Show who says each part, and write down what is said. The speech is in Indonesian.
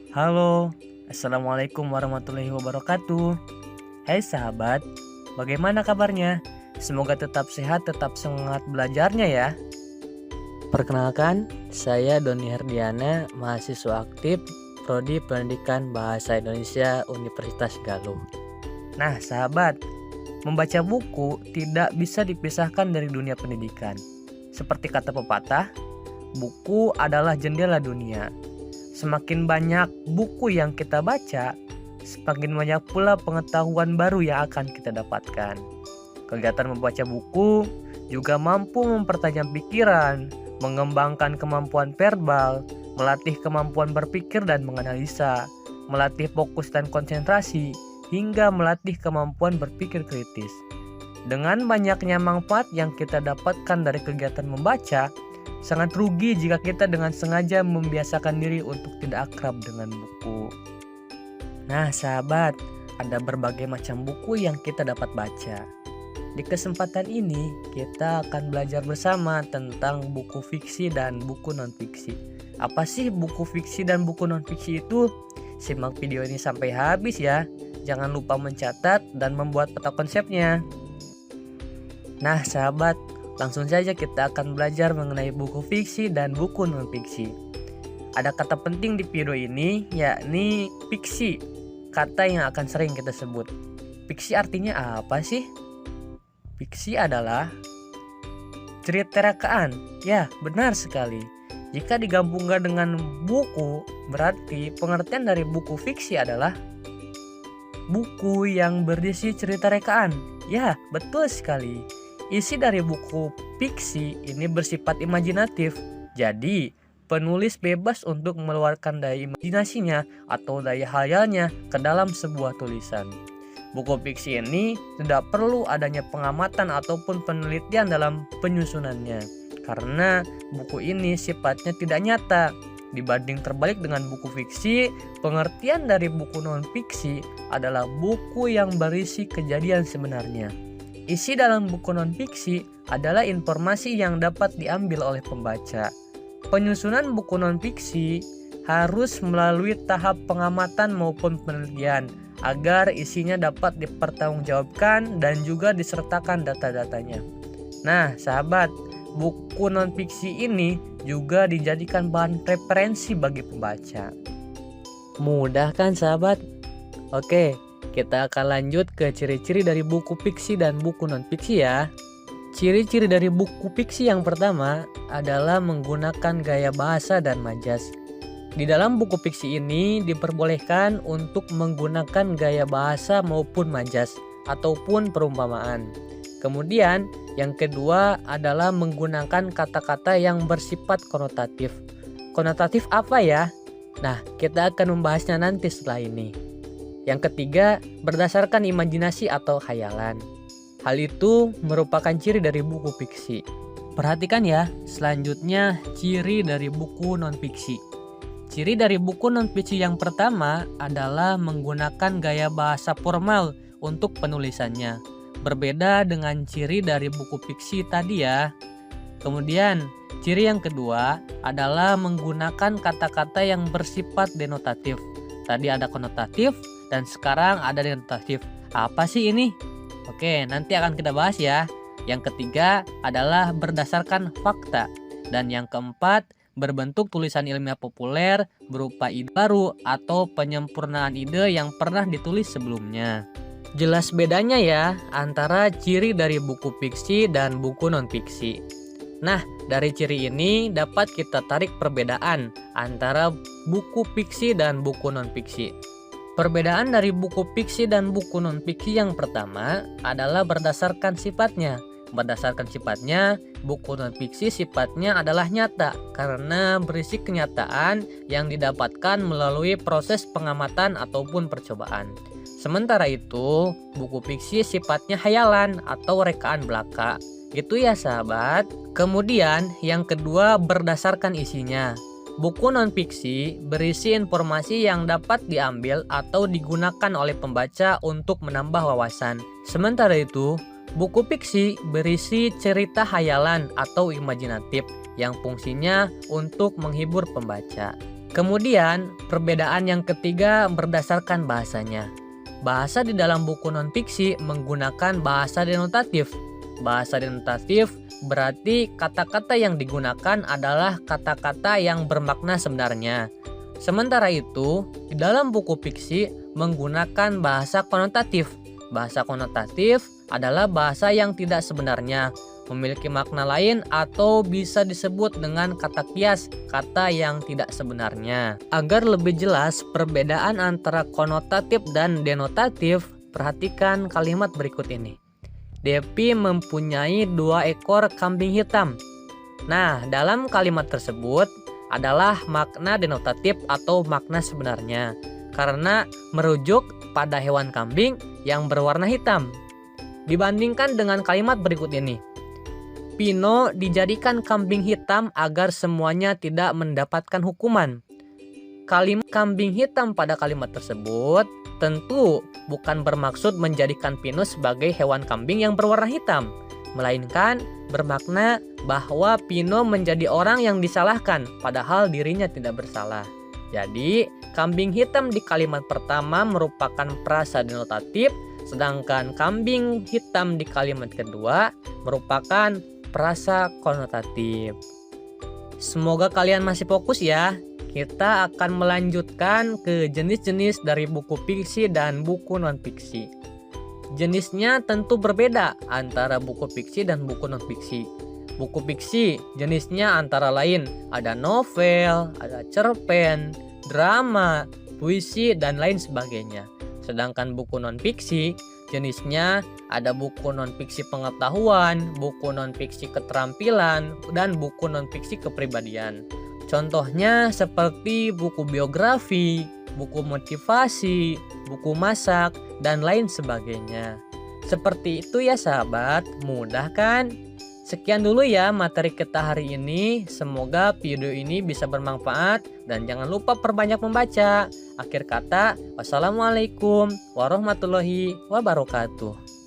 Speaker 1: Halo, Assalamualaikum warahmatullahi wabarakatuh. Hai sahabat, bagaimana kabarnya? Semoga tetap sehat, tetap semangat belajarnya ya. Perkenalkan, saya Doni Herdiana, mahasiswa aktif Prodi Pendidikan Bahasa Indonesia Universitas Galuh. Nah sahabat, membaca buku tidak bisa dipisahkan dari dunia pendidikan. Seperti kata pepatah, buku adalah jendela dunia. Semakin banyak buku yang kita baca, semakin banyak pula pengetahuan baru yang akan kita dapatkan. Kegiatan membaca buku juga mampu mempertajam pikiran, mengembangkan kemampuan verbal, melatih kemampuan berpikir dan menganalisa, melatih fokus dan konsentrasi, hingga melatih kemampuan berpikir kritis. Dengan banyaknya manfaat yang kita dapatkan dari kegiatan membaca, sangat rugi jika kita dengan sengaja membiasakan diri untuk tidak akrab dengan buku. Nah sahabat, ada berbagai macam buku yang kita dapat baca. Di kesempatan ini kita akan belajar bersama tentang buku fiksi dan buku non-fiksi. Apa sih buku fiksi dan buku non-fiksi itu? Simak video ini sampai habis ya. Jangan lupa mencatat dan membuat peta konsepnya. Nah sahabat, langsung saja kita akan belajar mengenai buku fiksi dan buku non-fiksi. Ada kata penting di video ini, yakni fiksi, kata yang akan sering kita sebut. Fiksi artinya apa sih? Fiksi adalah cerita rekaan. Ya, benar sekali. Jika digabungkan dengan buku, berarti pengertian dari buku fiksi adalah buku yang berisi cerita rekaan. Ya, betul sekali. Isi dari buku fiksi ini bersifat imajinatif, jadi penulis bebas untuk meluarkan daya imajinasinya atau daya khayalnya ke dalam sebuah tulisan. Buku fiksi ini tidak perlu adanya pengamatan ataupun penelitian dalam penyusunannya, karena buku ini sifatnya tidak nyata. Dibanding terbalik dengan buku fiksi, pengertian dari buku non-fiksi adalah buku yang berisi kejadian sebenarnya. Isi dalam buku non-fiksi adalah informasi yang dapat diambil oleh pembaca. Penyusunan buku non-fiksi harus melalui tahap pengamatan maupun penelitian agar isinya dapat dipertanggungjawabkan dan juga disertakan data-datanya. Nah, sahabat, buku non-fiksi ini juga dijadikan bahan referensi bagi pembaca. Mudah kan, sahabat? Oke. Kita akan lanjut ke ciri-ciri dari buku fiksi dan buku non-fiksi ya. Ciri-ciri dari buku fiksi yang pertama adalah menggunakan gaya bahasa dan majas. Di dalam buku fiksi ini diperbolehkan untuk menggunakan gaya bahasa maupun majas ataupun perumpamaan. Kemudian yang kedua adalah menggunakan kata-kata yang bersifat konotatif. Konotatif apa ya? Nah, kita akan membahasnya nanti setelah ini. Yang ketiga, berdasarkan imajinasi atau khayalan. Hal itu merupakan ciri dari buku fiksi. Perhatikan ya, selanjutnya ciri dari buku non-fiksi. Ciri dari buku non-fiksi yang pertama adalah menggunakan gaya bahasa formal untuk penulisannya. Berbeda dengan ciri dari buku fiksi tadi ya. Kemudian, ciri yang kedua adalah menggunakan kata-kata yang bersifat denotatif. Tadi ada konotatif, dan sekarang ada denotatif. Apa sih ini? Oke, nanti akan kita bahas ya. Yang ketiga adalah berdasarkan fakta. Dan yang keempat, berbentuk tulisan ilmiah populer berupa ide baru atau penyempurnaan ide yang pernah ditulis sebelumnya. Jelas bedanya ya antara ciri dari buku fiksi dan buku non-fiksi. Nah, dari ciri ini dapat kita tarik perbedaan antara buku fiksi dan buku non-fiksi. Perbedaan dari buku fiksi dan buku non-fiksi yang pertama adalah berdasarkan sifatnya. Berdasarkan sifatnya, buku non-fiksi sifatnya adalah nyata karena berisi kenyataan yang didapatkan melalui proses pengamatan ataupun percobaan. Sementara itu, buku fiksi sifatnya hayalan atau rekaan belaka. Gitu ya sahabat. Kemudian yang kedua berdasarkan isinya. Buku non-fiksi berisi informasi yang dapat diambil atau digunakan oleh pembaca untuk menambah wawasan. Sementara itu, buku fiksi berisi cerita hayalan atau imajinatif yang fungsinya untuk menghibur pembaca. Kemudian, perbedaan yang ketiga berdasarkan bahasanya. Bahasa di dalam buku non-fiksi menggunakan bahasa denotatif. Bahasa denotatif berarti kata-kata yang digunakan adalah kata-kata yang bermakna sebenarnya. Sementara itu, di dalam buku fiksi menggunakan bahasa konotatif. Bahasa konotatif adalah bahasa yang tidak sebenarnya, memiliki makna lain atau bisa disebut dengan kata kias, kata yang tidak sebenarnya. Agar lebih jelas perbedaan antara konotatif dan denotatif, perhatikan kalimat berikut ini. Devi mempunyai 2 ekor kambing hitam. Nah, dalam kalimat tersebut adalah makna denotatif atau makna sebenarnya, karena merujuk pada hewan kambing yang berwarna hitam. Dibandingkan dengan kalimat berikut ini. Pino dijadikan kambing hitam agar semuanya tidak mendapatkan hukuman. Kalimat kambing hitam pada kalimat tersebut tentu bukan bermaksud menjadikan Pino sebagai hewan kambing yang berwarna hitam, melainkan bermakna bahwa Pino menjadi orang yang disalahkan padahal dirinya tidak bersalah. Jadi, kambing hitam di kalimat pertama merupakan prasa denotatif, sedangkan kambing hitam di kalimat kedua merupakan prasa konotatif. Semoga kalian masih fokus ya. Kita akan melanjutkan ke jenis-jenis dari buku fiksi dan buku non-fiksi. Jenisnya tentu berbeda antara buku fiksi dan buku non-fiksi. Buku fiksi jenisnya antara lain ada novel, ada cerpen, drama, puisi, dan lain sebagainya. Sedangkan buku non-fiksi jenisnya ada buku non-fiksi pengetahuan, buku non-fiksi keterampilan, dan buku non-fiksi kepribadian. Contohnya seperti buku biografi, buku motivasi, buku masak, dan lain sebagainya. Seperti itu ya sahabat, mudah kan? Sekian dulu ya materi kita hari ini. Semoga video ini bisa bermanfaat dan jangan lupa perbanyak membaca. Akhir kata, wassalamualaikum warahmatullahi wabarakatuh.